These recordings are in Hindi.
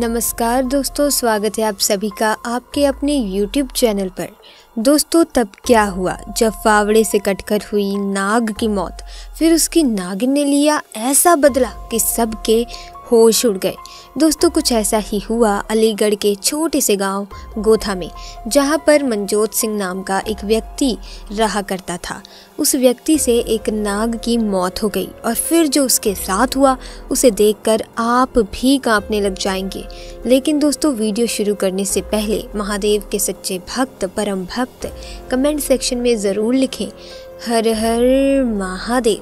नमस्कार दोस्तों, स्वागत है आप सभी का आपके अपने YouTube चैनल पर। दोस्तों, तब क्या हुआ जब फावड़े से कटकर हुई नाग की मौत। फिर उसकी नागिन ने लिया ऐसा बदला कि सबके होश उड़ गए। दोस्तों, कुछ ऐसा ही हुआ अलीगढ़ के छोटे से गांव गोधा में, जहां पर मनजोत सिंह नाम का एक व्यक्ति रहा करता था। उस व्यक्ति से एक नाग की मौत हो गई और फिर जो उसके साथ हुआ उसे देखकर आप भी कांपने लग जाएंगे। लेकिन दोस्तों, वीडियो शुरू करने से पहले महादेव के सच्चे भक्त, परम भक्त कमेंट सेक्शन में ज़रूर लिखें हर हर महादेव,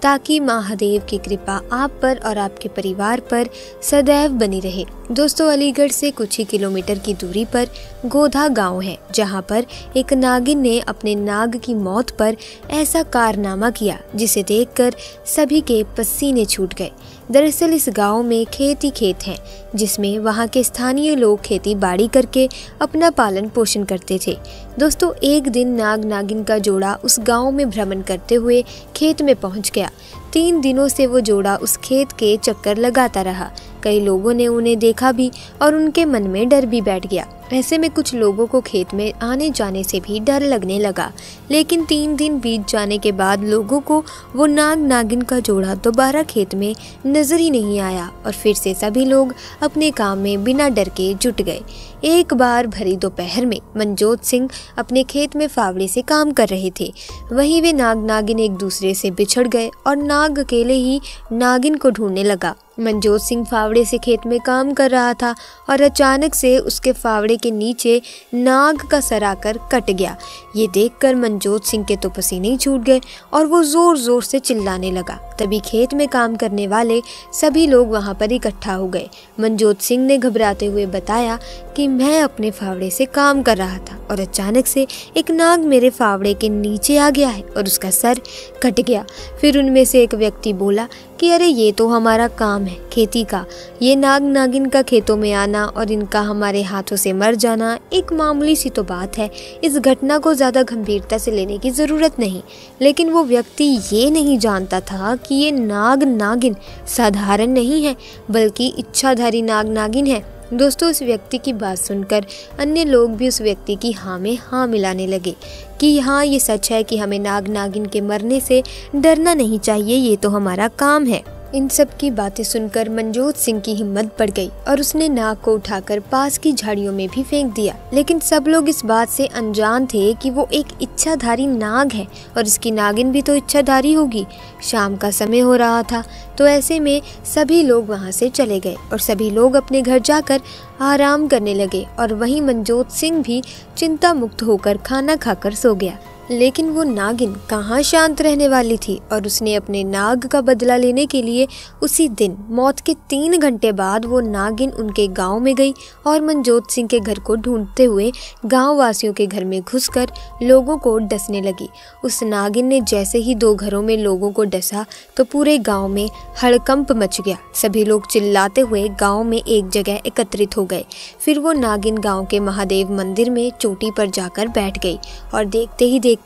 ताकि महादेव की कृपा आप पर और आपके परिवार पर सदैव बनी रहे। दोस्तों, अलीगढ़ से कुछ ही किलोमीटर की दूरी पर गोधा गांव है, जहां पर एक नागिन ने अपने नाग की मौत पर ऐसा कारनामा किया जिसे देखकर सभी के पसीने छूट गए। दरअसल इस गांव में खेत ही खेत हैं, जिसमें वहां के स्थानीय लोग खेती बाड़ी करके अपना पालन पोषण करते थे। दोस्तों, एक दिन नाग नागिन का जोड़ा उस गांव में भ्रमण करते हुए खेत में पहुंच गया। 3 दिनों से वो जोड़ा उस खेत के चक्कर लगाता रहा। कई लोगों ने उन्हें देखा भी और उनके मन में डर भी बैठ गया। ऐसे में कुछ लोगों को खेत में आने जाने से भी डर लगने लगा। लेकिन 3 दिन बीत जाने के बाद लोगों को वो नाग नागिन का जोड़ा दोबारा खेत में नजर ही नहीं आया और फिर से सभी लोग अपने काम में बिना डर के जुट गए। एक बार भरी दोपहर में मनजोत सिंह अपने खेत में फावड़े से काम कर रहे थे। वहीं वे नाग नागिन एक दूसरे से बिछड़ गए और नाग अकेले ही नागिन को ढूंढने लगा। मनजोत सिंह फावड़े से खेत में काम कर रहा था और अचानक से उसके फावड़े के नीचे नाग का सर आकर कट गया। ये देखकर मनजोत सिंह के तो पसीने ही छूट गए और वो जोर जोर से चिल्लाने लगा। तभी खेत में काम करने वाले सभी लोग वहां पर इकट्ठा हो गए। मनजोत सिंह ने घबराते हुए बताया कि मैं अपने फावड़े से काम कर रहा था और अचानक से एक नाग मेरे फावड़े के नीचे आ गया है और उसका सर कट गया। फिर उनमें से एक व्यक्ति बोला कि अरे ये तो हमारा काम है खेती का, ये नाग नागिन का खेतों में आना और इनका हमारे हाथों से मर जाना एक मामूली सी तो बात है, इस घटना को ज़्यादा गंभीरता से लेने की ज़रूरत नहीं। लेकिन वो व्यक्ति ये नहीं जानता था कि ये नाग नागिन साधारण नहीं है, बल्कि इच्छाधारी नाग नागिन है। दोस्तों, उस व्यक्ति की बात सुनकर अन्य लोग भी उस व्यक्ति की हाँ में हाँ मिलाने लगे कि हाँ, ये सच है कि हमें नाग नागिन के मरने से डरना नहीं चाहिए, ये तो हमारा काम है। इन सब की बातें सुनकर मनजोत सिंह की हिम्मत बढ़ गई और उसने नाग को उठाकर पास की झाड़ियों में भी फेंक दिया। लेकिन सब लोग इस बात से अनजान थे कि वो एक इच्छाधारी नाग है और इसकी नागिन भी तो इच्छाधारी होगी। शाम का समय हो रहा था, तो ऐसे में सभी लोग वहां से चले गए और सभी लोग अपने घर जाकर आराम करने लगे और वहीं मनजोत सिंह भी चिंता मुक्त होकर खाना खाकर सो गया। लेकिन वो नागिन कहाँ शांत रहने वाली थी और उसने अपने नाग का बदला लेने के लिए उसी दिन मौत के 3 घंटे बाद वो नागिन उनके गांव में गई और मनजोत सिंह के घर को ढूंढते हुए गांव वासियों के घर में घुसकर लोगों को डसने लगी। उस नागिन ने जैसे ही 2 घरों में लोगों को डसा तो पूरे गाँव में हड़कंप मच गया। सभी लोग चिल्लाते हुए गाँव में एक जगह एकत्रित हो गए। फिर वो नागिन गाँव के महादेव मंदिर में चोटी पर जाकर बैठ गई और देखते ही देखते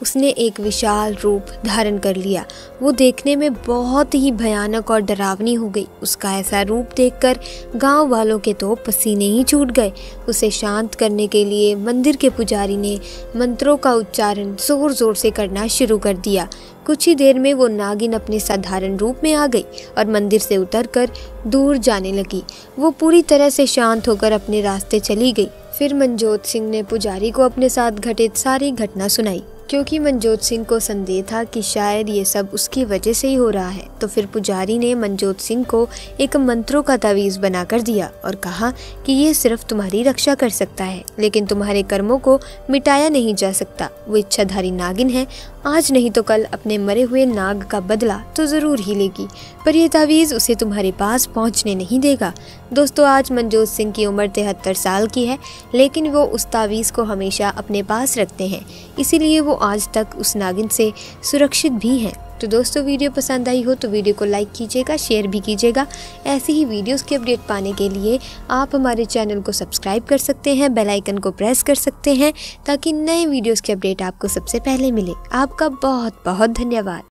उसने एक विशाल रूप धारण कर लिया। वो देखने में बहुत ही भयानक और डरावनी हो गई। उसका ऐसा रूप देखकर गांव वालों के तो पसीने ही छूट गए। उसे शांत करने के लिए मंदिर के पुजारी ने मंत्रों का उच्चारण जोर जोर से करना शुरू कर दिया। कुछ ही देर में वो नागिन अपने साधारण रूप में आ गई और मंदिर से उतरकर दूर जाने लगी। वो पूरी तरह से शांत होकर अपने रास्ते चली गई। फिर मनजोत सिंह ने पुजारी को अपने साथ घटित सारी घटना सुनाई। क्योंकि मनजोत सिंह को संदेह था कि शायद ये सब उसकी वजह से ही हो रहा है, तो फिर पुजारी ने मनजोत सिंह को एक मंत्रों का तावीज़ बनाकर दिया और कहा कि ये सिर्फ तुम्हारी रक्षा कर सकता है, लेकिन तुम्हारे कर्मों को मिटाया नहीं जा सकता। वो इच्छाधारी नागिन है, आज नहीं तो कल अपने मरे हुए नाग का बदला तो ज़रूर ही लेगी, पर यह तावीज़ उसे तुम्हारे पास पहुँचने नहीं देगा। दोस्तों, आज मनजोत सिंह की उम्र 73 साल की है, लेकिन वो उस तावीज़ को हमेशा अपने पास रखते हैं, इसीलिए वो आज तक उस नागिन से सुरक्षित भी हैं। तो दोस्तों, वीडियो पसंद आई हो तो वीडियो को लाइक कीजिएगा, शेयर भी कीजिएगा। ऐसी ही वीडियोस की अपडेट पाने के लिए आप हमारे चैनल को सब्सक्राइब कर सकते हैं, बेल आइकन को प्रेस कर सकते हैं, ताकि नए वीडियोस की अपडेट आपको सबसे पहले मिले। आपका बहुत बहुत धन्यवाद।